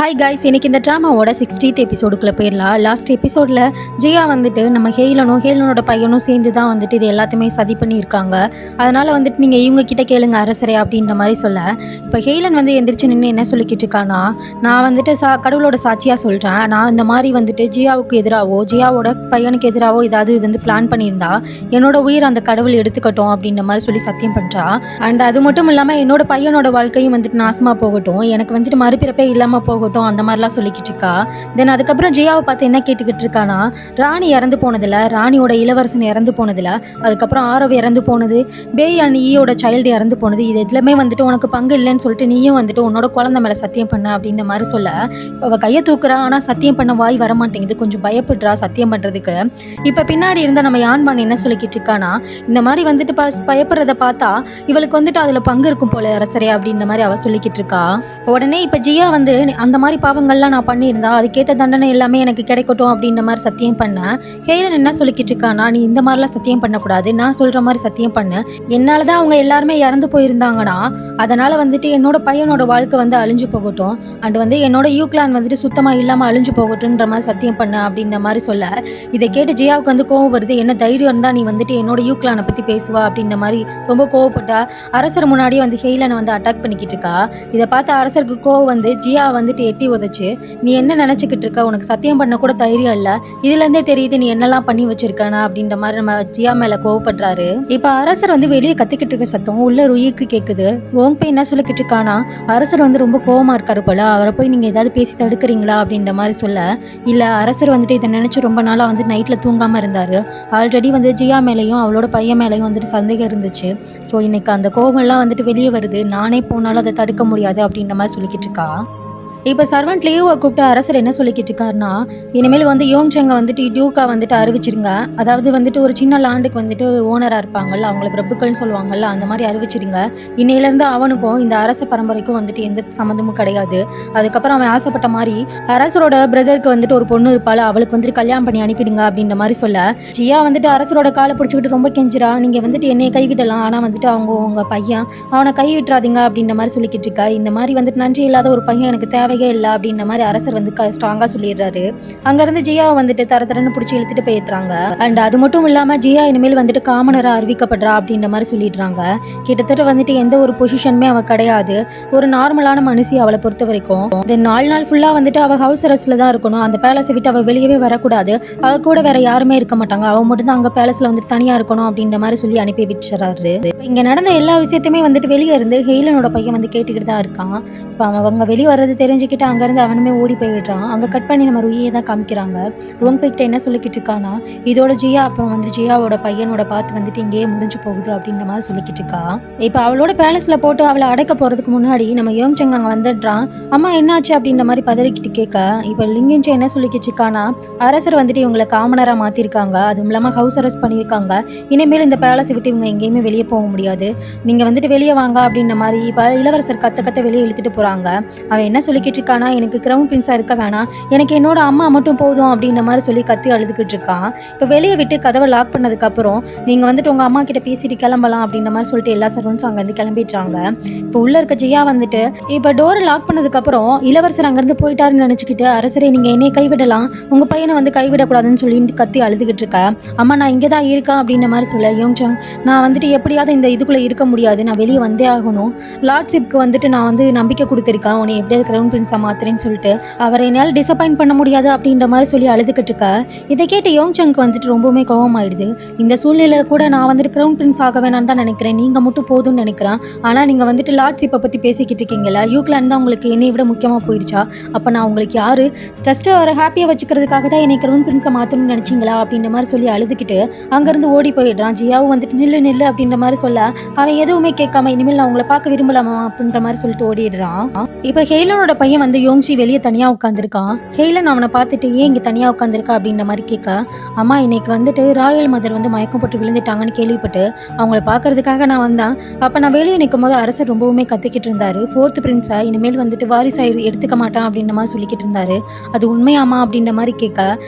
Hi guys, இன்னைக்கு இந்த ட்ராமாவோட 60th எபிசோடுக்குள்ளே போயிடலாம். லாஸ்ட் எபிசோடில் ஜியா வந்துட்டு நம்ம ஹேலனோட பையனும் சேர்ந்து தான் வந்துட்டு இது எல்லாத்தையுமே சதி பண்ணியிருக்காங்க. அதனால் வந்துட்டு நீங்கள் இவங்க கிட்ட கேளுங்க அரசரே அப்படின்ற மாதிரி சொல்ல, இப்போ ஹேலன் வந்து எந்திரிச்சு நின்று என்ன சொல்லிக்கிட்டு இருக்கானா, நான் வந்துட்டு கடவுளோட சாட்சியாக சொல்கிறேன், நான் இந்த மாதிரி வந்துட்டு ஜியாவுக்கு எதிராகவோ ஜியாவோட பையனுக்கு எதிராகவோ ஏதாவது வந்து பிளான் பண்ணியிருந்தா என்னோட உயிர் அந்த கடவுள் எடுத்துக்கட்டும் அப்படின்ற மாதிரி சொல்லி சத்தியம் பண்ணுறா. அண்ட் அது மட்டும் இல்லாமல் என்னோட பையனோட வாழ்க்கையும் வந்துட்டு நாசமாக போகட்டும், எனக்கு வந்துட்டு மறுபிறப்பே இல்லாமல் போகட்டும் அந்த மாதிரிலாம் சொல்லிக்கிட்டு இருக்கா. தென் அதுக்கப்புறம் ஜியாவை பார்த்து என்ன கேட்டுக்கிட்டு இருக்கானா, ராணி இறந்து போனதில்ல, ராணியோட இளவரசன் இறந்து போனதில்ல, அதுக்கப்புறம் ஆரவ் இறந்து போனது, பேய் அண்ட் ஈயோட சைல்டு இறந்து போனது, இது எல்லாமே வந்துட்டு உனக்கு பங்கு இல்லைன்னு சொல்லிட்டு நீயும் வந்துட்டு உன்னோட குழந்தை மேலே சத்தியம் பண்ண அப்படின்ற மாதிரி சொல்ல, இப்போ அவள் கையை தூக்குறா. ஆனால் சத்தியம் பண்ண வாய் வரமாட்டேங்குது, கொஞ்சம் பயப்படுறா சத்தியம் பண்ணுறதுக்கு. இப்போ பின்னாடி இருந்தால் நம்ம யான்பான் என்ன சொல்லிக்கிட்டு இருக்கானா, இந்த மாதிரி வந்துட்டு பயப்படுறத பார்த்தா இவளுக்கு வந்துட்டு அதில் பங்கு இருக்கும் போல அரசரே அப்படின்ற மாதிரி அவள் சொல்லிக்கிட்டு இருக்கா. உடனே இப்போ ஜியா வந்து அந்த மாதிரி பாவங்கள்லாம் நான் பண்ணியிருந்தா அதுக்கேற்ற தண்டனை எல்லாமே எனக்கு கிடைக்கட்டும் அப்படின்ற மாதிரி சத்தியம் பண்ணேன். ஹேலன் என்ன சொல்லிக்கிட்டு இருக்கானா, நீ இந்த மாதிரிலாம் சத்தியம் பண்ணக்கூடாது, நான் சொல்கிற மாதிரி சத்தியம் பண்ணு, என்னால் தான் அவங்க எல்லாருமே இறந்து போயிருந்தாங்கன்னா அதனால் வந்துட்டு என்னோட பையனோட வாழ்க்கை வந்து அழிஞ்சு போகட்டும், அண்ட் வந்து என்னோட யூக்ளான் வந்துட்டு சுத்தமாக இல்லாமல் அழிஞ்சு போகட்டும்ன்ற மாதிரி சத்தியம் பண்ணு அப்படின்ற மாதிரி சொல்ல, இதை கேட்டு ஜியாவுக்கு வந்து கோவம் வருது. என்ன தைரியம் இருந்தால் நீ வந்துட்டு என்னோட யூக்ளானை பற்றி பேசுவா அப்படின்ற மாதிரி ரொம்ப கோவப்பட்டா. அரசர் முன்னாடியே வந்து ஹேலனை வந்து அட்டாக் பண்ணிக்கிட்டு இருக்கா. இதை பார்த்து அரசருக்கு கோவம் வந்து ஜியா வந்துட்டு எட்டி உதச்சு, நீ என்ன நினச்சிக்கிட்டு இருக்க, உனக்கு சத்தியம் பண்ண கூட தைரியம் இல்லை, இதுலேருந்தே தெரியுது நீ என்னெல்லாம் பண்ணி வச்சிருக்கானா அப்படின்ற மாதிரி நம்ம ஜியா மேலே கோவப்படுறாரு. இப்போ அரசர் வந்து வெளியே கத்திக்கிட்டு இருக்க சத்தம் உள்ள ருயிக்கு கேட்குது. ரோங் போய் என்ன சொல்லிக்கிட்டு இருக்கானா, அரசர் வந்து ரொம்ப கோவமாக இருக்காரு போல, அவரை போய் நீங்கள் ஏதாவது பேசி தடுக்கிறீங்களா அப்படின்ற மாதிரி சொல்ல, இல்லை அரசர் வந்துட்டு இதை நினச்சி ரொம்ப நாளாக வந்து நைட்டில் தூங்காமல் இருந்தார், ஆல்ரெடி வந்து ஜியா மேலேயும் அவளோட பையன் மேலேயும் வந்துட்டு சந்தேகம் இருந்துச்சு, ஸோ இன்னைக்கு அந்த கோவம்லாம் வந்துட்டு வெளியே வருது, நானே போனாலும் அதை தடுக்க முடியாது அப்படின்ற மாதிரி சொல்லிக்கிட்டு இருக்கா. இப்போ சர்வெண்ட் லியோவை கூப்பிட்டு அரசர் என்ன சொல்லிக்கிட்டு இருக்காருன்னா, இனிமேல் வந்து யோங்செங்கை வந்துட்டு டியூக்கா வந்துட்டு அறிவிச்சிருங்க, அதாவது வந்துட்டு ஒரு சின்ன லேண்டுக்கு வந்துட்டு ஓனராக இருப்பாங்கள்ல, அவங்கள பிரபுக்கள்னு சொல்லுவாங்கள்ல, அந்த மாதிரி அறிவிச்சிருங்க. இன்னையிலேருந்து அவனுக்கும் இந்த அரச பரம்பரைக்கும் வந்துட்டு எந்த சம்மந்தமும் கிடையாது. அதுக்கப்புறம் அவன் ஆசைப்பட்ட மாதிரி அரசரோட பிரதருக்கு வந்துட்டு ஒரு பொண்ணு இருப்பாள், அவளுக்கு வந்துட்டு கல்யாணம் பண்ணி அனுப்பிடுங்க அப்படின்ற மாதிரி சொல்ல, ஜியா வந்துட்டு அரசரோட காலை பிடிச்சிக்கிட்டு ரொம்ப கெஞ்சிரா, நீங்கள் வந்துட்டு என்னையை கைவிடலாம், ஆனால் வந்துட்டு உங்கள் பையன் அவனை கைவிட்டுறாதீங்க அப்படின்ற மாதிரி சொல்லிக்கிட்டு இருக்கா. இந்த மாதிரி வந்துட்டு நன்றி இல்லாத ஒரு பையன் எனக்கு தேவை இல்லை அப்படின்ற மாதிரி அரசர் வந்து ஸ்ட்ராங்கா சொல்லிடுறாரு. அங்கிருந்து ஜியாவை வந்துட்டு தரன்னு பிடிச்சி இழுத்துட்டு போயிடுறாங்க. அண்ட் அது மட்டும் இல்லாம ஜியா இனிமேல் வந்துட்டு காமனரா அறிவிக்கப்படுறா அப்படின்ற மாதிரி சொல்லிடுறாங்க. கிட்டத்தட்ட வந்துட்டு எந்த ஒரு பொசிஷனுமே அவ கிடையாது, ஒரு நார்மலான மனுஷி அவளை பொறுத்த வரைக்கும். தென் 4 நாள் ஃபுல்லா வந்துட்டு அவ ஹவுஸ் அரெஸ்ட்ல தான் இருக்கணும், அந்த பேலஸை விட்டு அவ வெளியவே வரக்கூடாது, அவ கூட வேற யாருமே இருக்க மாட்டாங்க, அவ மட்டும் தான் அங்க பேலஸ்ல வந்துட்டு தனியா இருக்கணும் அப்படின்ற மாதிரி சொல்லி அனுப்பி விட்டுறாரு. இங்க நடந்த எல்லா விஷயத்தையுமே வந்துட்டு வெளியே இருந்து ஹேலனோட பையன் வந்து கேட்டுக்கிட்டு தான் இருக்கான். இப்போ அவங்க வெளியே வர்றது தெரிஞ்சுக்கிட்டு அங்கேருந்து அவனுமே ஓடி போயிடுறான். அங்கே கட் பண்ணி நம்ம ருயியை தான் காமிக்கிறாங்க. ரோங் போய்கிட்ட என்ன சொல்லிக்கிட்டு இருக்கானா, இதோட ஜியா அப்புறம் வந்து ஜியாவோட பையனோட பார்த்து வந்துட்டு இங்கேயே முடிஞ்சு போகுது அப்படின்ற மாதிரி சொல்லிக்கிட்டு இருக்கா. இப்போ அவளோட பேலஸில் போட்டு அவளை அடைக்க போகிறதுக்கு முன்னாடி நம்ம யோங்செங் அங்கே வந்துடுறான். அம்மா என்னாச்சு அப்படின்ற மாதிரி பதறிக்கிட்டு கேட்க, இப்போ லிங்யுன்சே என்ன சொல்லிக்கிட்டு இருக்கானா, அரசர் வந்துட்டு இவங்களை காமனராக மாற்றிருக்காங்க, அதுவும் இல்லாமல் ஹவுஸ் அரெஸ்ட் பண்ணியிருக்காங்க, இனிமேல் இந்த பேலஸை விட்டு இவங்க எங்கேயுமே வெளியே போக முடியாது, நீங்கள் வந்துட்டு வெளியே வாங்க அப்படின்ற மாதிரி இப்போ இளவரசர் கத்த வெளியே இழுத்துட்டு போகிறாங்க. அவன் என்ன சொல்லிக்கிட்டு இருக்கானா, எனக்கு கிரவுன் பிரின்ஸாக இருக்க வேணாம், எனக்கு என்னோட அம்மா மட்டும் போதும் அப்படின்ற மாதிரி சொல்லி கத்தி அழுதுகிட்டு இருக்கான். இப்போ வெளியே விட்டு கதவை லாக் பண்ணதுக்கப்புறம் நீங்கள் வந்துட்டு உங்கள் அம்மா கிட்ட பேசிட்டு கிளம்பலாம் அப்படின்ற மாதிரி சொல்லிட்டு எல்லா சர்வன்ஸும் அங்கேருந்து கிளம்பிடுறாங்க. இப்போ உள்ள இருக்க ஜியா வந்துட்டு இப்போ டோரை லாக் பண்ணதுக்கப்புறம் இளவரசர் அங்கேருந்து போயிட்டாருன்னு நினச்சிக்கிட்டு, அரசரே நீங்கள் என்னை கைவிடலாம், உங்கள் பையனை வந்து கைவிடக்கூடாதுன்னு சொல்லி கத்தி அழுதுகிட்டு இருக்கா. அம்மா நான் இங்கே தான் இருக்கேன் அப்படின்ற மாதிரி சொல்ல, யோங்செங் நான் வந்துட்டு எப்படியாவது இந்த இதுக்குள்ளே இருக்க முடியாது, நான் வெளியே வந்தே ஆகணும், லார்ட்ஷிப்க்கு வந்துட்டு நான் வந்து நம்பிக்கை கொடுத்துருக்கேன், உன்னை எப்படியாவது கிரவுன் பிரின்ஸாக மாத்துறேன்னு சொல்லிட்டு அவரை என்னால் டிசப்பாயின்ட் பண்ண முடியாது அப்படின்ற மாதிரி சொல்லி அழுதுகிட்டு இருக்கா. இதை கேட்டு யோங்செங்க்கு வந்துட்டு ரொம்பவுமே கோவமாயிடுது. இந்த சூழ்நிலையில் கூட நான் வந்துட்டு கிரவுன் பிரின்ஸ் ஆக வேணான்னு தான் நினைக்கிறேன், நீங்கள் மட்டும் போதும்னு நினைக்கிறேன், ஆனால் நீங்கள் வந்துட்டு லார்ட்ஷிப்பை பற்றி பேசிக்கிட்டு இருக்கீங்களா, யூக்ளான் தான் உங்களுக்கு என்னை விட முக்கியமாக போயிடுச்சா, அப்போ நான் உங்களுக்கு யார், ஜஸ்ட் அவரை ஹாப்பியாக வச்சுக்கிறதுக்காக தான் என்னை கிரவுன் பிரின்ஸை மாற்றணும்னு நினச்சிங்களா அப்படின்ற மாதிரி சொல்லி அழுதுகிட்டு அங்கேருந்து ஓடி போயிடுறான். ஜியாவும் வந்துட்டு நில்லு அப்படின்ற மாதிரி சொல்ல, அவன் எதுவுமே கேட்காம இனிமேல் நான் உங்களை பார்க்க விரும்பலாமா அப்படின்ற மாதிரி சொல்லிட்டு ஓடிடுறான். இப்போ ஹேலனோட பையன் வந்து யோங்ஷி வெளியே தனியாக உட்காந்துருக்கான். ஹேலன் அவனை பார்த்துட்டு ஏன் இங்கே தனியாக உட்காந்துருக்கா அப்படின்ற மாதிரி கேட்க, அம்மா இன்னைக்கு வந்துட்டு ராயல் மதர் வந்து மயக்கம் போட்டு விழுந்துட்டாங்கன்னு கேள்விப்பட்டு அவங்கள பார்க்கறதுக்காக நான் வந்தேன். அப்போ நான் வெளியே நிற்கும் போது அரசர் ரொம்பவுமே கத்திக்கிட்டு இருந்தார், 4th பிரின்ஸை இனிமேல் வந்துட்டு வாரிசை எடுத்துக்க மாட்டான் அப்படின்ற மாதிரி சொல்லிக்கிட்டு இருந்தாரு, அது உண்மையாமா அப்படின்ற மாதிரி கேட்க,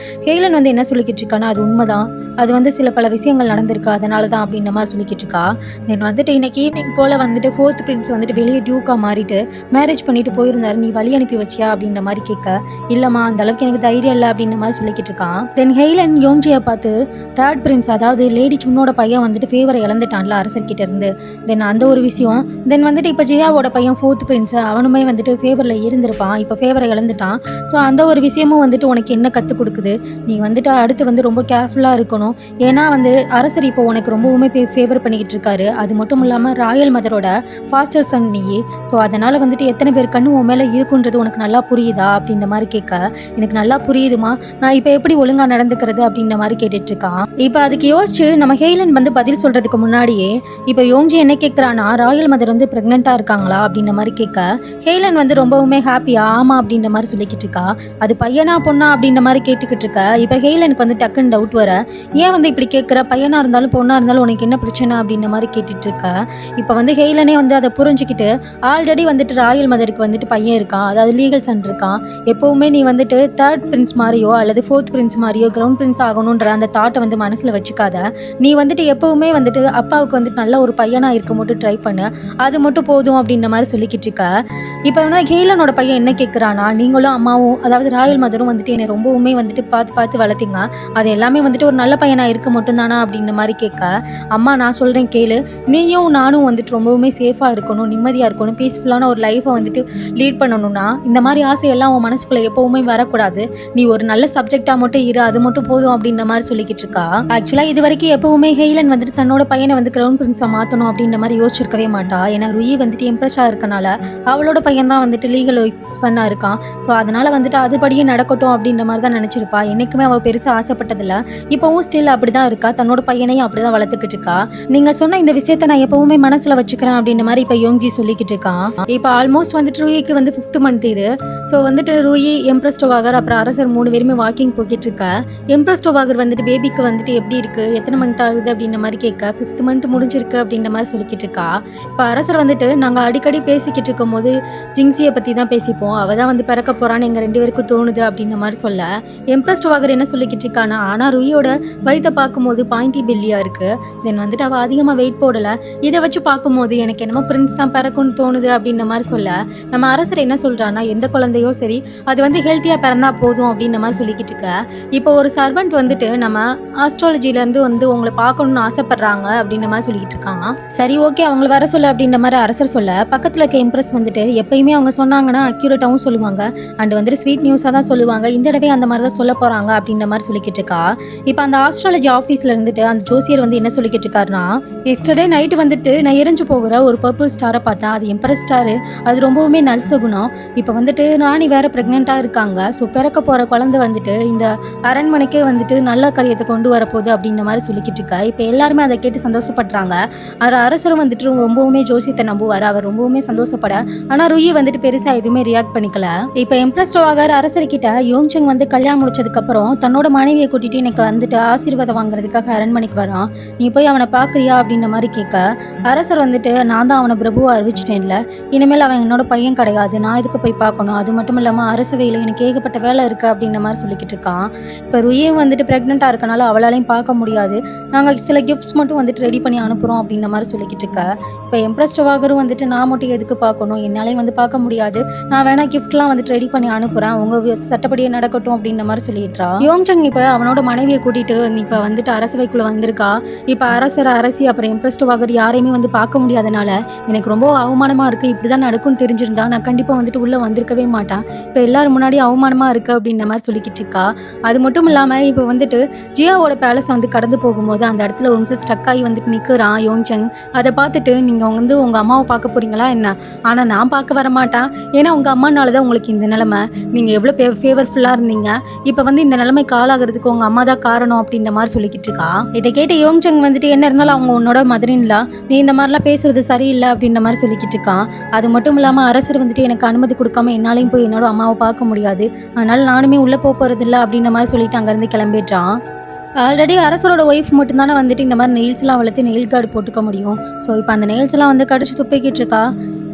ஹேலன் வந்து என்ன சொல்லிக்கிட்டு இருக்கானா, அது உண்மைதான், அது வந்து சில பல விஷயங்கள் நடந்திருக்கு அதனால தான் அப்படின்ற மாதிரி சொல்லிக்கிட்டு இருக்கா. தென் வந்துட்டு இன்னைக்கு ஈவினிங் போல் வந்துட்டு 4th பிரின்ஸ் வந்துட்டு வெளியே டியூக்காக மாறிட்டு மேரேஜ் பண்ணிட்டு போயிருந்தாரு, நீ வழியாக அனுப்பி வச்சியா அப்படின்ற மாதிரி கேட்க, இல்லைம்மா அந்த அளவுக்கு எனக்கு தைரியம் இல்லை அப்படின்ற மாதிரி சொல்லிக்கிட்டு இருக்கான். தென் ஹெய்லன் யோங்ஜியை பார்த்து, தேர்ட் பிரின்ஸ் அதாவது லேடி சுன்னோட பையன் வந்துட்டு ஃபேவரை இழந்துட்டான்ல அரசர்கிட்ட இருந்து, தென் அந்த ஒரு விஷயம், தென் வந்துட்டு இப்போ ஜியாவோட பையன் ஃபோர்த் பிரின்ஸ் அவனுமே வந்துட்டு ஃபேவரில் இருந்திருப்பான், இப்போ ஃபேவரை இழந்துட்டான். ஸோ அந்த ஒரு விஷயமும் வந்துட்டு உனக்கு என்ன கற்றுக் கொடுக்குது, நீ வந்துட்டு அடுத்து வந்து ரொம்ப கேர்ஃபுல்லாக இருக்கணும். ஏன்னா வந்து அரசர் இப்போ உனக்கு ரொம்பவுமே ஃபேவர் பண்ணிக்கிட்டு இருக்காரு. அது மட்டும் இல்லாமல் ராயல் மதரோட ஃபாஸ்டர் சன் நீ. ஸோ அதனால் வந்துட்டு எத்தனை பேர் கண்ணு உன் மேலே இருக்குன்றது உனக்கு நல்லா புரியுதா அப்படின்ற மாதிரி கேட்க, எனக்கு நல்லா புரியுதுமா, நான் இப்போ எப்படி ஒழுங்காக நடந்துக்கிறது அப்படின்ற மாதிரி கேட்டுட்ருக்கான். இப்போ அதுக்கு யோசிச்சு நம்ம ஹெய்லன் வந்து பதில் சொல்கிறதுக்கு முன்னாடியே இப்போ யோங்ஜி என்ன கேட்குறான்னா, ராயல் மதர் வந்து ப்ரெக்னெண்ட்டாக இருக்காங்களா அப்படின்ற மாதிரி கேட்க, ஹெய்லன் வந்து ரொம்பவுமே ஹாப்பியா ஆமாம் அப்படின்ற மாதிரி சொல்லிக்கிட்டு இருக்கா. அது பையனா பொண்ணா அப்படின்ற மாதிரி கேட்டுக்கிட்டு இருக்க. இப்போ ஹெய்லனுக்கு வந்து டக்குன்னு டவுட் வர, ஏன் வந்து இப்படி கேட்குற, பையனாக இருந்தாலும் பொண்ணாக இருந்தாலும் உனக்கு என்ன பிரச்சனை அப்படின்ற மாதிரி கேட்டுட்டு இருக்க. இப்போ வந்து ஹெய்லனே வந்து அதை புரிஞ்சுக்கிட்டு, ஆல்ரெடி வந்துட்டு ராயல் மதருக்கு வந்துட்டு பையன் இருக்கான், அதாவது லீகல் சன் இருக்கான். எப்போவுமே நீ வந்துட்டு தேர்ட் பிரின்ஸ் மாதிரியோ அல்லது ஃபோர்த் பிரின்ஸ் மாதிரியோ கிரவுண்ட் பிரின்ஸ் ஆகணுன்ற அந்த தாட்டை வந்து மனசில் வச்சுக்காத. நீ வந்துட்டு எப்போவுமே வந்துட்டு அப்பாவுக்கு வந்துட்டு நல்ல ஒரு பையனாக இருக்க மட்டும் ட்ரை பண்ணு, அது மட்டும் போதும் அப்படின்ற மாதிரி சொல்லிக்கிட்டு இருக்க. இப்போ வந்து ஹெய்லனோட பையன் என்ன கேட்குறானா, நீங்களும் அம்மாவும் அதாவது ராயல் மதரும் வந்துட்டு என்னை ரொம்பவுமே வந்துட்டு பார்த்து பார்த்து வளர்த்திங்க, அது எல்லாமே வந்துட்டு ஒரு நல்ல பையனாக இருக்க மட்டும்தானா அப்படின்ற மாதிரி கேட்க, அம்மா நான் சொல்கிறேன் கேளு, நீயும் நானும் வந்துட்டு ரொம்பவுமே சேஃபாக இருக்கணும், நிம்மதியாக இருக்கணும், பீஸ்ஃபுல்லான ஒரு லைஃப்பை வந்துட்டு லீட் பண்ணணும்னா இந்த மாதிரி ஆசையெல்லாம் உன் மனசுக்குள்ளே எப்போவுமே வரக்கூடாது, நீ ஒரு நல்ல சப்ஜெக்டாக மட்டும் இரு, அது மட்டும் போதும் அப்படின்ற மாதிரி சொல்லிக்கிட்டு இருக்கா. ஆக்சுவலாக இது வரைக்கும் எப்போவுமே ஹெய்லன் வந்துட்டு தன்னோட பையனை வந்து கிரவுண்ட் பிரின்ஸை மாற்றணும் அப்படின்ற மாதிரி யோசிச்சிருக்கவே மாட்டா. ஏன்னா ருயி வந்துட்டு இம்ப்ரெஸ்ஸாக இருக்கனால அவளோட பையன் தான் வந்துட்டு லீகல் சன்னாக இருக்கான். ஸோ அதனால் வந்துட்டு அதுபடியே நடக்கட்டும் அப்படின்ற மாதிரி தான் நினச்சிருப்பா. என்றைக்குமே அவள் பெருசாக ஆசைப்பட்டதில்லை, இப்போவும் ஸ்டில் அப்படி தான் இருக்கா, தன்னோட பையனையும் அப்படி தான் வளர்த்துக்கிட்டு இருக்கா. நீங்கள் சொன்ன இந்த விஷயத்தை நான் எப்போவுமே மனசில் வச்சுக்கிறேன் அப்படின்ற மாதிரி இப்போ யோங்ஜி சொல்லிக்கிட்டு இருக்கான். இப்போ ஆல்மோஸ்ட் வந்துட்டு ரூயிக்கு வந்து 5th மந்த் இது. ஸோ வந்துட்டு ரூயி, எம்ப்ரஸ் டோவாகர் அப்புறம் அரசர் 3 பேருமே வாக்கிங் போய்கிட்டு இருக்கா. எம்ப்ரஸ் டோவாகர் வந்துட்டு பேபிக்கு வந்துட்டு எப்படி இருக்குது, எத்தனை மந்த் ஆகுது அப்படின்ற மாதிரி கேட்க, 5th மந்த் முடிஞ்சிருக்கு அப்படின்ற மாதிரி சொல்லிக்கிட்டு இருக்கா. இப்போ அரசர் வந்துட்டு, நாங்கள் அடிக்கடி பேசிக்கிட்டு இருக்கும் போது ஜிங்ஸியை பற்றி தான் பேசிப்போம், அவள் தான் வந்து பிறக்க போகிறான்னு எங்கள் 2 பேருக்கும் தோணுது அப்படின்ற மாதிரி சொல்ல, எம்ப்ரஸ் டோவாகர் என்ன சொல்லிக்கிட்டு இருக்கானா, ஆனால் ருயியோட வயிற்றை பார்க்கும்போது பாயிண்டி பெல்லியாக இருக்குது, தென் வந்துட்டு அவள் அதிகமாக வெயிட் போடலை, இதை வச்சு பார்க்கும்போது எனக்கு என்னமோ பிரின்ஸ் தான் பிறக்கும்னு தோணுது அப்படின்ற மாதிரி சொல்ல, நம்ம அரசர் என்ன சொல்கிறான்னா, எந்த குழந்தையோ சரி அது வந்து ஹெல்த்தியாக பிறந்தா போதும் அப்படின்ற மாதிரி சொல்லிக்கிட்டு இருக்க. இப்போ ஒரு சர்வெண்ட் வந்துட்டு நம்ம ஆஸ்ட்ராலஜிலேருந்து வந்து உங்களை பார்க்கணுன்னு ஆசைப்பட்றாங்க அப்படின்ற மாதிரி சொல்லிக்கிட்டு இருக்காங்க. சரி ஓகே அவங்கள வர சொல்ல அப்படின்ற மாதிரி அரசர் சொல்ல, பக்கத்தில் இருக்க எம்ப்ரஸ் வந்துட்டு எப்பயுமே அவங்க சொன்னாங்கன்னா அக்யூரேட்டாகவும் சொல்லுவாங்க அண்ட் வந்துட்டு ஸ்வீட் நியூஸாக தான் சொல்லுவாங்க, இந்த தடவை அந்த மாதிரி தான் சொல்ல போகிறாங்க அப்படின்ற மாதிரி சொல்லிக்கிட்டு இருக்கா. இப்போ அந்த ஆஸ்ட்ராலஜி ஆஃபீஸில் இருந்துட்டு அந்த ஜோசியர் வந்து என்ன சொல்லிக்கிட்டு இருக்காருன்னா, எஸ்டர்டே நைட்டு வந்துட்டு நான் எரிஞ்சு போகிற ஒரு பர்பிள் ஸ்டாரை பார்த்தேன், அது எம்பரஸ் ஸ்டாரு, அது ரொம்பவுமே நல்சகுணம். இப்போ வந்துட்டு ராணி வேறு ப்ரெக்னெண்ட்டாக இருக்காங்க, ஸோ பிறக்க போகிற குழந்தை வந்துட்டு இந்த அரண்மனைக்கே வந்துட்டு நல்ல காரியத்தை கொண்டு வரப்போகுது அப்படின்ற மாதிரி சொல்லிக்கிட்டு இருக்கா. இப்போ எல்லாருமே அதை கேட்டு சந்தோஷப்படுறாங்க. அரசரும் வந்துட்டு ரொம்பவுமே ஜோசியத்தை நம்புவார், அவர் ரொம்பவுமே சந்தோஷப்பட. ஆனால் ருயி வந்துட்டு பெருசாக எதுவுமே ரியாக்ட் பண்ணிக்கல. இப்போ எம்ப்ரஸ் டோவாகர் அரசர்கிட்ட யோங்சங் வந்து கல்யாணம் முடிச்சதுக்கப்புறம் தன்னோட மனைவியை கூட்டிகிட்டு எனக்கு வந்துட்டு ஆசீர்வாதம் வாங்குறதுக்காக அரண்மனைக்கு வரான், நீ போய் அவனை பார்க்குறியா அப்படின்ற மாதிரி கேட்க, அரசர் வந்துட்டு நான் தான் அவனை பிரபுவை அறிவிச்சிட்டேன்ல, இனிமேல் அவன் என்னோட பையன் கிடையாது, நான் இதுக்கு போய் பார்க்கணும், அது மட்டும் இல்லாமல் அரசவையில் எனக்கு ஏகப்பட்ட வேலை இருக்குது அப்படின்ற மாதிரி சொல்லிக்கிட்டு இருக்கான். இப்போ ருயும் வந்துட்டு ப்ரெக்னெண்ட்டாக இருக்கனால அவளாலையும் பார்க்க முடியாது, நாங்கள் சில கிஃப்ட்ஸ் மட்டும் வந்துட்டு ரெடி பண்ணி அனுப்புகிறோம் அப்படின்ற மாதிரி சொல்லிக்கிட்டு இருக்க. இப்போ எம்ப்ரஸ் டோவாகரும் வந்துட்டு நான் மட்டும் எதுக்கு பார்க்கணும், என்னாலையும் வந்து பார்க்க முடியாது, நான் வேணா கிஃப்ட்லாம் வந்துட்டு ரெடி பண்ணி அனுப்புகிறேன், உங்கள் சட்டப்படியே நடக்கட்டும் அப்படின்ற மாதிரி சொல்லிடுறா. யோங்சங் இப்போ அவனோட மனைவியை கூட்டிகிட்டு இப்போ வந்துட்டு அரசவைக்குள்ளே வந்திருக்கா. இப்போ அரசர் அரசி அப்புறம் எம்ப்ரஸ் டோவாகர் யாரையுமே வந்து பார்க்க முடியாதனால எனக்கு ரொம்ப அவமானமாக இருக்குது, இப்படி தான் நடக்கும்னு தெரிஞ்சிருந்தா நான் கண்டிப்பாக வந்துட்டு உள்ளே வந்திருக்கவே மாட்டேன், இப்போ எல்லோரும் முன்னாடி அவமானமாக இருக்குது அப்படின்ற மாதிரி சொல்லிக்கிட்டு இருக்கா. அது மட்டும் இல்லாமல் இப்போ வந்துட்டு ஜியாவோட பேலஸை வந்து கடந்து போகும்போது அந்த இடத்துல ஒரு நிமிஷம் ஸ்டக் ஆகி வந்துட்டு நிற்கிறான் யோங்சங். அதை பார்த்துட்டு நீங்கள் வந்து உங்கள் அம்மாவை பார்க்க போகிறீங்களா என்ன, ஆனால் நான் பார்க்க வர மாட்டேன், ஏன்னா உங்கள் அம்மானால தான் உங்களுக்கு இந்த நிலைமை, நீங்கள் எவ்வளோ ஃபேவர்ஃபுல்லாக இருந்தீங்க, இப்போ வந்து இந்த நிலைமைக்கு ஆளாகிறதுக்கு உங்கள் அம்மா தான் காரணம் அப்படின்ற மாதிரி சொல்லிக்கிட்டு இருக்கா. இதை கேட்ட யோங்சங் வந்துட்டு என்ன இருந்தாலும் அவங்க உன்னோட மதரின்லா, நீ இந்த மாதிரிலாம் பேசுறது சரியில்லை அப்படின்ற மாதிரி சொல்லிக்கிட்டு இருக்கான். அது மட்டும் இல்லாமல் அரசர் வந்துட்டு எனக்கு அனுமதி கொடுக்காம என்னாலையும் போய் என்னோட அம்மாவை பார்க்க முடியாது, அதனால் நானுமே உள்ளே போகிறதில்ல அப்படின்ற மாதிரி சொல்லிட்டு அங்கேருந்து கிளம்பிடுறான். ஆல்ரெடி அரசரோட ஒய்ஃப் மட்டும்தானே வந்துட்டு இந்த மாதிரி நெயில்ஸ்லாம் வளர்த்து நெயில் கார்டு போட்டுக்க முடியும். ஸோ இப்போ அந்த நெயில்ஸ்லாம் வந்து கடிச்சு துப்பிக்கிட்டு இருக்கா.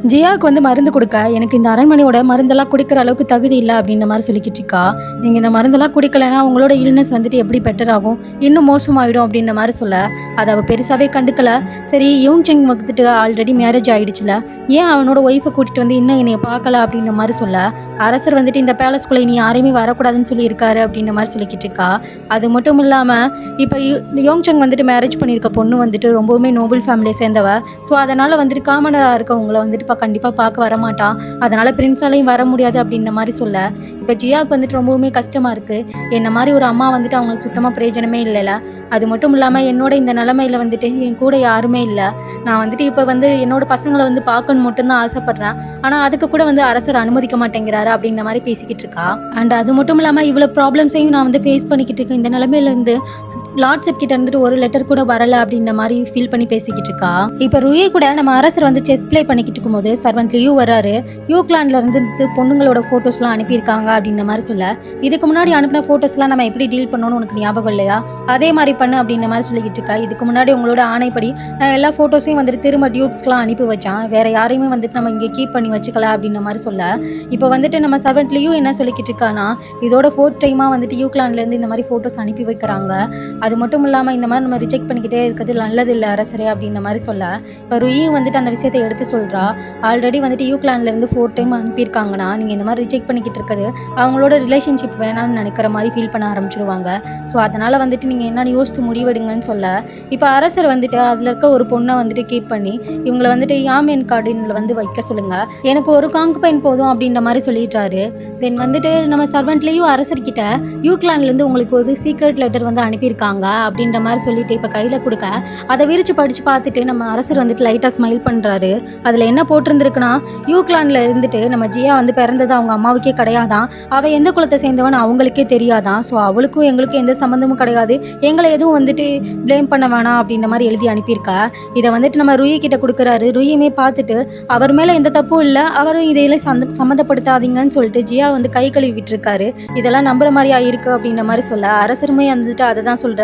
ஜியாவுக்கு வந்து மருந்து கொடுக்க எனக்கு இந்த அரண்மனையோட மருந்தெல்லாம் குடிக்கிற அளவுக்கு தகுதி இல்லை அப்படின்ற மாதிரி சொல்லிக்கிட்டு இருக்கா. நீங்கள் இந்த மருந்தெல்லாம் குடிக்கலைன்னா உங்களோட இல்னஸ் வந்துட்டு எப்படி பெட்டர் ஆகும், இன்னும் மோசமாயிடும் அப்படின்ற மாதிரி சொல்ல அதை அவள் பெருசாகவே கண்டுக்கல. சரி யூங் செங் வந்துட்டு ஆல்ரெடி மேரேஜ் ஆகிடுச்சுல, ஏன் அவனோட ஒய்ஃபை கூட்டிகிட்டு வந்து இன்னும் என்னைய பார்க்கல அப்படின்ற மாதிரி சொல்ல அரசர் வந்துட்டு இந்த பேலஸ்குள்ளே இனி யாரையுமே வரக்கூடாதுன்னு சொல்லியிருக்காரு அப்படின்ற மாதிரி சொல்லிக்கிட்டு இருக்கா. அது மட்டும் இல்லாமல் இப்போ யோங் செங் வந்துட்டு மேரேஜ் பண்ணியிருக்க பொண்ணு வந்துட்டு ரொம்பவுமே நோபல் ஃபேமிலியை சேர்ந்தவ. ஸோ அதனால் வந்துட்டு காமனராக இருக்கவங்கள வந்துட்டு கண்டிப்பாக பார்க்க வரமாட்டான், அதனால் பிரின்ஸாலையும் வர முடியாது அப்படின்ற மாதிரி சொல்ல இப்போ ஜியாவுக்கு வந்துட்டு ரொம்பவுமே கஷ்டமாக இருக்குது. என்ன மாதிரி ஒரு அம்மா வந்துட்டு அவங்களுக்கு சுத்தமாக பிரயோஜனமே இல்லைல்ல. அது மட்டும் இல்லாமல் என்னோட இந்த நிலமையில வந்துட்டு என் கூட யாருமே இல்லை. நான் வந்துட்டு இப்போ வந்து என்னோட பசங்களை வந்து பார்க்கணும் மட்டும்தான் ஆசைப்பட்றேன், ஆனால் அதுக்கு கூட வந்து அரசர் அனுமதிக்க மாட்டேங்கிறாரு அப்படின்ற மாதிரி பேசிக்கிட்டு இருக்கா. அண்ட் அது மட்டும் இல்லாமல் இவ்வளோ ப்ராப்ளம்ஸையும் நான் வந்து ஃபேஸ் பண்ணிக்கிட்டு இருக்கேன். இந்த நிலமையிலேருந்து லார்ட்ஷிப் கிட்ட இருந்துட்டு ஒரு லெட்டர் கூட வரல அப்படின்ற மாதிரி ஃபீல் பண்ணி பேசிக்கிட்டு இருக்கா. இப்போ ருயே கூட நம்ம அரசர் வந்து செஸ் பிளே பண்ணிக்கிட்டு இருக்கும்போது சர்வெண்ட் லியூ வராரு. யூக்லாண்ட்ல இருந்து பொண்ணுங்களோட ஃபோட்டோஸ்லாம் அனுப்பியிருக்காங்க அப்படின்ற மாதிரி சொல்ல இதுக்கு முன்னாடி அனுப்பின ஃபோட்டோஸ்லாம் நம்ம எப்படி டீல் பண்ணணும்னு உனக்கு ஞாபகம் இல்லையா, அதே மாதிரி பண்ணு அப்படின்ற மாதிரி சொல்லிக்கிட்டு இருக்கா. இதுக்கு முன்னாடி உங்களோட ஆணைப்படி நான் எல்லா ஃபோட்டோஸையும் வந்துட்டு திரும்ப டியூக்ஸ்லாம் அனுப்பி வச்சான், வேற யாரையுமே வந்துட்டு நம்ம இங்கே கீப் பண்ணி வச்சுக்கல அப்படின்ற மாதிரி சொல்ல இப்போ வந்துட்டு நம்ம சர்வெண்ட் லியூ என்ன சொல்லிக்கிட்டு இருக்கானா இதோட 4th டைமாக வந்துட்டு யூக்லாண்ட்லேருந்து இந்த மாதிரி ஃபோட்டோஸ் அனுப்பி வைக்கிறாங்க. அது மட்டும் இல்லாமல் இந்த மாதிரி நம்ம ரிஜெக்ட் பண்ணிக்கிட்டே இருக்கிறது நல்லது இல்லை அரசரே அப்படின்ற மாதிரி சொல்ல இப்போ ருயும் வந்துட்டு அந்த விஷயத்தை எடுத்து சொல்கிறா. ஆல்ரெடி வந்துட்டு யூக்லாண்ட்லேருந்து 4 டைம் அனுப்பியிருக்காங்கன்னா நீங்கள் இந்த மாதிரி ரிஜெக்ட் பண்ணிக்கிட்டு இருக்கிறது அவங்களோட ரிலேஷன்ஷிப் வேணான்னு நினைக்கிற மாதிரி ஃபீல் பண்ண ஆரம்பிச்சிருவாங்க. ஸோ அதனால் வந்துட்டு நீங்கள் என்னென்னு யோசித்து முடிவெடுங்கன்னு சொல்ல இப்போ அரசர் வந்துட்டு அதில் இருக்க ஒரு பொண்ணை வந்துட்டு கீப் பண்ணி இவங்களை வந்துட்டு யாமேன் கார்டினில் வந்து வைக்க சொல்லுங்கள், எனக்கு ஒரு காங்குபைன் போதும் அப்படின்ற மாதிரி சொல்லிட்டாரு. தென் வந்துட்டு நம்ம சர்வெண்ட்லேயும் அரசர்கிட்ட யூக்லாண்ட்லேருந்து உங்களுக்கு ஒரு சீக்ரெட் லெட்டர் வந்து அனுப்பியிருக்காங்க அப்படின்ற மாதிரி சொல்லிட்டு இப்போ கையில் கொடுக்க அதை விரிச்சு படித்து பார்த்துட்டு நம்ம அரசர் வந்துட்டு லைட்டாக ஸ்மைல் பண்ணுறாரு. அதில் என்ன போட்டிருந்துருக்குன்னா யூக்லாண்டில் இருந்துட்டு நம்ம ஜியா வந்து பிறந்தது அவங்க அம்மாவுக்கே கிடையாதான், அவள் எந்த குலத்தை சேர்ந்தவன் அவங்களுக்கே தெரியாதான், ஸோ அவளுக்கும் எங்களுக்கும் எந்த சம்மந்தமும் கிடையாது, எங்களை எதுவும் வந்துட்டு ப்ளேம் பண்ண வேணாம் அப்படின்ற மாதிரி எழுதி அனுப்பியிருக்கா. இதை வந்துட்டு நம்ம ருயி கிட்ட கொடுக்குறாரு. ருயுமே பார்த்துட்டு அவர் மேலே எந்த தப்பும் இல்லை, அவரும் இதையெல்லாம் சம்மந்தப்படுத்தாதீங்கன்னு சொல்லிட்டு ஜியா வந்து கை கழுவி விட்டுருக்காரு. இதெல்லாம் நம்புற மாதிரியா இருக்குது அப்படின்ற மாதிரி சொல்ல அரசருமே வந்துட்டு அதை தான் சொல்கிறாரு.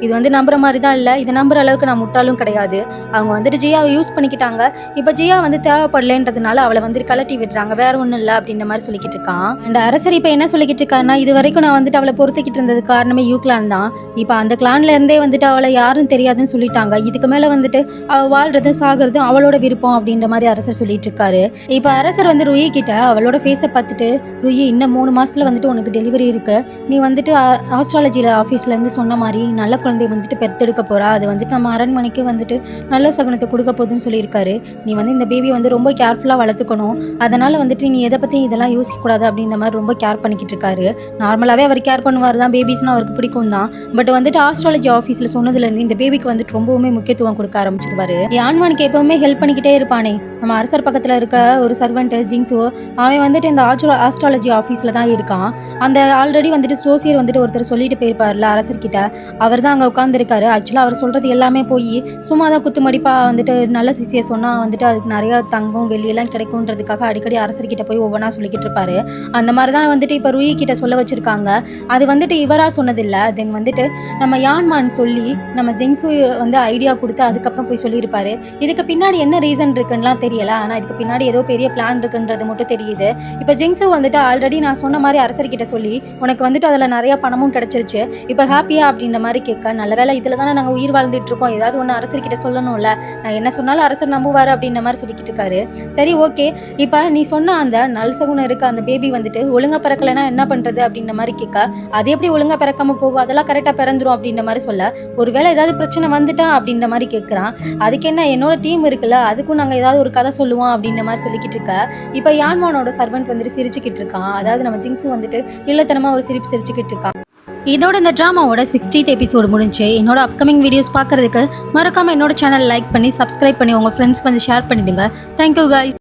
இது வந்து நம்புற மாதிரி தான் இல்லை, இதை நம்புற அளவுக்கு நான் முட்டாலும் கிடையாது. அவங்க வந்துட்டு ஜியாவை யூஸ் பண்ணிக்கிட்டாங்க, இப்போ ஜியா வந்து தேவைப்படலைன்றதுனால அவளை வந்துட்டு கலட்டி விடுறாங்க, வேற ஒன்றும் இல்லை அப்படின்ற மாதிரி சொல்லிக்கிட்டு இருக்கான். அண்ட் அரசர் இப்போ என்ன சொல்லிக்கிட்டு இருக்காருன்னா இது வரைக்கும் நான் வந்துட்டு அவளை பொறுத்துக்கிட்டு இருந்தது காரணமே யூக்லான் தான், இப்போ அந்த கிளான்ல இருந்தே வந்துட்டு அவளை யாரும் தெரியாதுன்னு சொல்லிட்டாங்க, இதுக்கு மேலே வந்துட்டு அவள் வாழ்றதும் சாகிறதும் அவளோட விருப்பம் அப்படின்ற மாதிரி அரசர் சொல்லிட்டு இருக்காரு. இப்போ அரசர் வந்து ருயி கிட்ட அவளோட ஃபேஸை பார்த்துட்டு ருயி இன்னும் 3 மாசத்துல வந்துட்டு உனக்கு டெலிவரி இருக்கு, நீ வந்துட்டு ஆஸ்ட்ராலஜியில் ஆஃபீஸ்லேருந்து சொன்ன மாதிரி நல்ல குழந்தை வந்துட்டு பெருத்தெடுக்க போகிறா, அது வந்துட்டு நம்ம அரண்மனைக்கு வந்துட்டு நல்ல சகுனத்தை கொடுக்க போகுதுன்னு சொல்லியிருக்காரு. நீ வந்து இந்த பேபி வந்து ரொம்ப கேர்ஃபுல்லாக வளர்த்துக்கணும், அதனால் வந்துட்டு நீ எதை பற்றி இதெல்லாம் யோசிக்கக்கூடாது அப்படின்ற மாதிரி ரொம்ப கேர் பண்ணிக்கிட்டு இருக்காரு. நார்மலாகவே அவர் கேர் பண்ணுவார் தான், பேபிஸ்னால் அவருக்கு பிடிக்கும் தான், பட் வந்துட்டு ஆஸ்ட்ராலஜி ஆஃபீஸில் சொன்னதுலேருந்து இந்த பேபிக்கு வந்துட்டு ரொம்பவுமே முக்கியத்துவம் கொடுக்க ஆரம்பிச்சிருவாரு. யான்வானுக்கு எப்பவுமே ஹெல்ப் பண்ணிக்கிட்டே இருப்பானே நம்ம அரசர் பக்கத்தில் இருக்க ஒரு சர்வெண்ட் ஜிங்ஸோ, அவன் வந்துட்டு இந்த ஆஸ்ட்ராலஜி ஆஃபீஸில் தான் இருக்கான். அந்த ஆல்ரெடி வந்துட்டு சோசியர் வந்துட்டு ஒருத்தர் சொல்லிட்டு போயிருப்பார்ல அரசர்கிட்ட, அவர் தான் அங்கே உட்காந்துருக்காரு. ஆக்சுவலாக அவர் சொல்கிறது எல்லாமே போய் சும்மா தான் குத்துமடிப்பாக வந்துட்டு நல்ல சிசியை சொன்னால் வந்துட்டு அதுக்கு நிறையா தங்கம் வெள்ளியெல்லாம் கிடைக்குன்றதுக்காக அடிக்கடி அரசர்கிட்ட போய் ஒவ்வொன்றா சொல்லிக்கிட்டு இருப்பாரு. அந்த மாதிரி தான் வந்துட்டு இப்போ ருயி கிட்ட சொல்ல வச்சுருக்காங்க. அது வந்துட்டு இவராக சொன்னதில்லை, தென் வந்துட்டு நம்ம யான்மான் சொல்லி நம்ம ஜிங்ஸு வந்து ஐடியா கொடுத்து அதுக்கப்புறம் போய் சொல்லியிருப்பாரு. இதுக்கு பின்னாடி என்ன ரீசன் இருக்குன்னுலாம் தெரியல, ஆனால் இதுக்கு பின்னாடி ஏதோ பெரிய பிளான் இருக்குன்றது மட்டும் தெரியுது. இப்போ ஜிங்ஸு வந்துட்டு ஆல்ரெடி நான் சொன்ன மாதிரி அரசர்கிட்ட சொல்லி உனக்கு வந்துட்டு அதில் நிறையா பணமும் கிடச்சிருச்சு, இப்போ ஹாப்பியா அப்படின்ற மாதிரி கேட்க, நல்ல வேலை இதில் தானே நாங்கள் உயிர் வாழ்ந்துட்டு இருக்கோம், ஏதாவது ஒன்று அரசர்கிட்ட சொல்லணும்ல, நான் என்ன சொன்னாலும் அரசர் நம்புவார் அப்படின்ற மாதிரி சொல்லிக்கிட்டு இருக்காரு. சரி ஓகே, இப்போ நீ சொன்ன அந்த நல்சகுனம் இருக்க அந்த பேபி வந்துட்டு ஒழுங்காக பிறக்கலைன்னா என்ன பண்ணுறது அப்படின்ற மாதிரி கேட்க, அது எப்படி ஒழுங்காக பிறக்காம போகும், அதெல்லாம் கரெக்டாக பிறந்துரும் அப்படின்ற மாதிரி சொல்ல, ஒருவேளை ஏதாவது பிரச்சனை வந்துட்டா அப்படின்ற மாதிரி கேட்குறான். அதுக்கு என்ன, என்னோட டீம் இருக்குல்ல, அதுக்கும் நாங்கள் ஏதாவது ஒரு கதை சொல்லுவோம் அப்படின்ற மாதிரி சொல்லிக்கிட்டு இருக்க. இப்போ யான்வானோட சர்வெண்ட் வந்துட்டு சிரிச்சுக்கிட்டு இருக்கான். அதாவது நம்ம ஜிங்ஸு வந்துட்டு இல்லத்தனமாக ஒரு சிரிப்பு சிரிச்சுக்கிட்டு இருக்கான். இதோட இந்த ட்ராமாவோட 60th எபிசோடு முடிஞ்சு. என்னோட அப்கமிங் வீடியோஸ் பார்க்குறதுக்கு மறக்காமல் என்னோட சேனல் லைக் பண்ணி சப்ஸ்கிரைப் பண்ணி உங்கள் ஃப்ரெண்ட்ஸ்க்கு வந்து ஷேர் பண்ணிவிடுங்க. Thank you guys.